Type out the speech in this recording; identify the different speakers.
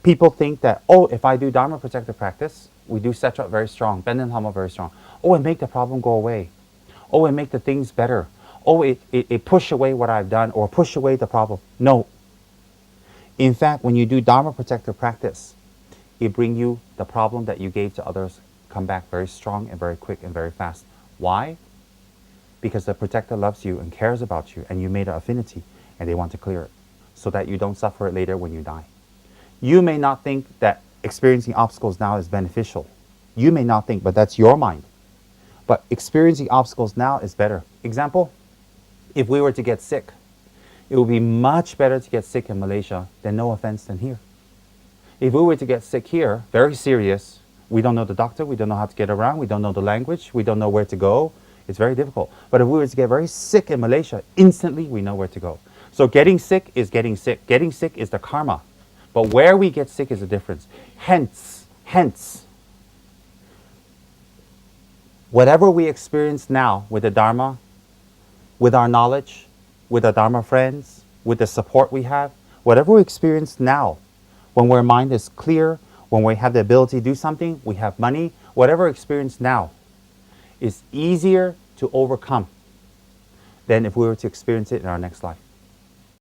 Speaker 1: People think that, oh, if I do Dharma protective practice, we do Setra very strong, Benden Hama very strong. Oh, it make the problem go away. Oh, it make the things better. Oh, it push away what I've done or push away the problem. No. In fact, when you do Dharma protective practice, it bring you the problem that you gave to others come back very strong and very quick and very fast. Why? Because the protector loves you and cares about you, and you made an affinity, and they want to clear it so that you don't suffer it later when you die. You may not think that experiencing obstacles now is beneficial. You may not think, but that's your mind. But experiencing obstacles now is better. Example, if we were to get sick, it would be much better to get sick in Malaysia than, no offense, than here. If we were to get sick here, very serious, we don't know the doctor, we don't know how to get around, we don't know the language, we don't know where to go. It's very difficult. But if we were to get very sick in Malaysia, instantly we know where to go. So getting sick is getting sick. Getting sick is the karma. But where we get sick is the difference. Hence, whatever we experience now with the Dharma, with our knowledge, with our Dharma friends, with the support we have, whatever we experience now, when our mind is clear, when we have the ability to do something, we have money, whatever experience now is easier to overcome than if we were to experience it in our next life.